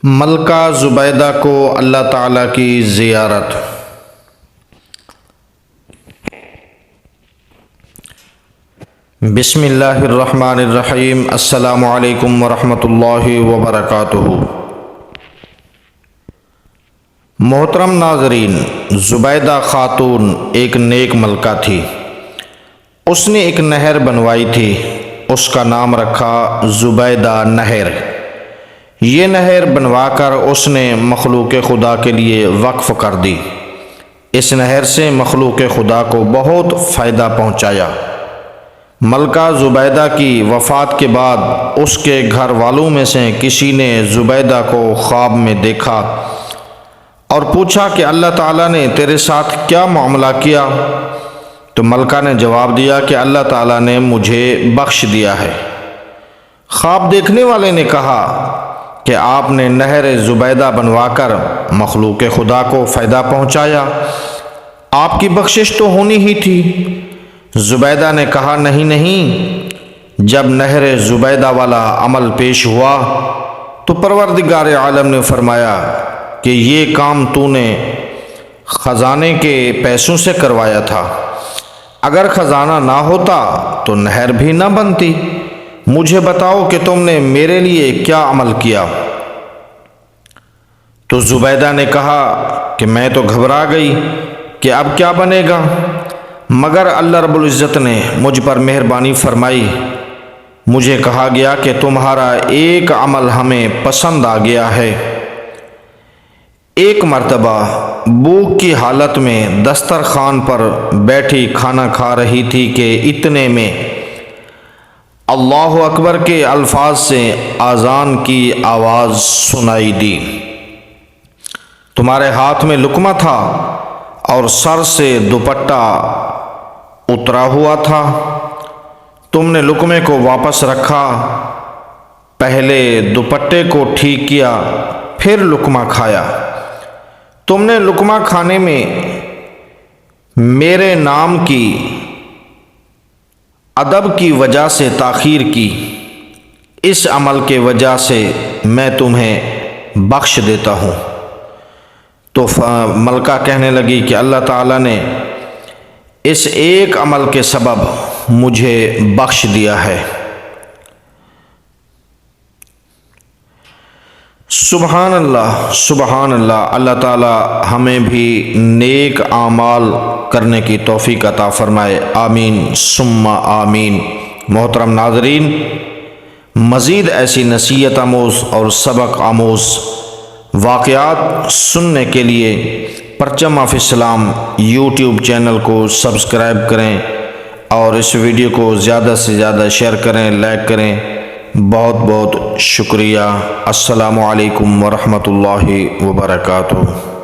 ملکہ زبیدہ کو اللہ تعالیٰ کی زیارت۔ بسم اللہ الرحمن الرحیم۔ السلام علیکم ورحمۃ اللہ وبرکاتہ۔ محترم ناظرین، زبیدہ خاتون ایک نیک ملکہ تھی۔ اس نے ایک نہر بنوائی تھی، اس کا نام رکھا زبیدہ نہر۔ یہ نہر بنوا کر اس نے مخلوق خدا کے لیے وقف کر دی۔ اس نہر سے مخلوق خدا کو بہت فائدہ پہنچایا۔ ملکہ زبیدہ کی وفات کے بعد اس کے گھر والوں میں سے کسی نے زبیدہ کو خواب میں دیکھا اور پوچھا کہ اللہ تعالیٰ نے تیرے ساتھ کیا معاملہ کیا؟ تو ملکہ نے جواب دیا کہ اللہ تعالیٰ نے مجھے بخش دیا ہے۔ خواب دیکھنے والے نے کہا کہ آپ نے نہر زبیدہ بنوا کر مخلوق خدا کو فائدہ پہنچایا، آپ کی بخشش تو ہونی ہی تھی۔ زبیدہ نے کہا نہیں، جب نہر زبیدہ والا عمل پیش ہوا تو پروردگار عالم نے فرمایا کہ یہ کام تو نے خزانے کے پیسوں سے کروایا تھا، اگر خزانہ نہ ہوتا تو نہر بھی نہ بنتی۔ مجھے بتاؤ کہ تم نے میرے لیے کیا عمل کیا؟ تو زبیدہ نے کہا کہ میں تو گھبرا گئی کہ اب کیا بنے گا، مگر اللہ رب العزت نے مجھ پر مہربانی فرمائی۔ مجھے کہا گیا کہ تمہارا ایک عمل ہمیں پسند آ گیا ہے۔ ایک مرتبہ بھوک کی حالت میں دسترخوان پر بیٹھی کھانا کھا رہی تھی کہ اتنے میں اللہ اکبر کے الفاظ سے اذان کی آواز سنائی دی۔ تمہارے ہاتھ میں لقمہ تھا اور سر سے دوپٹہ اترا ہوا تھا، تم نے لقمے کو واپس رکھا، پہلے دوپٹے کو ٹھیک کیا پھر لقمہ کھایا۔ تم نے لقمہ کھانے میں میرے نام کی ادب کی وجہ سے تاخیر کی، اس عمل کے وجہ سے میں تمہیں بخش دیتا ہوں۔ تو ملکہ کہنے لگی کہ اللہ تعالیٰ نے اس ایک عمل کے سبب مجھے بخش دیا ہے۔ سبحان اللہ، سبحان اللہ۔ اللہ تعالیٰ ہمیں بھی نیک اعمال کرنے کی توفیق عطا فرمائے، آمین ثم آمین۔ محترم ناظرین، مزید ایسی نصیحت آموز اور سبق آموز واقعات سننے کے لیے پرچم آف اسلام یوٹیوب چینل کو سبسکرائب کریں اور اس ویڈیو کو زیادہ سے زیادہ شیئر کریں، لائک کریں۔ بہت بہت شکریہ۔ السلام علیکم ورحمۃ اللہ وبرکاتہ۔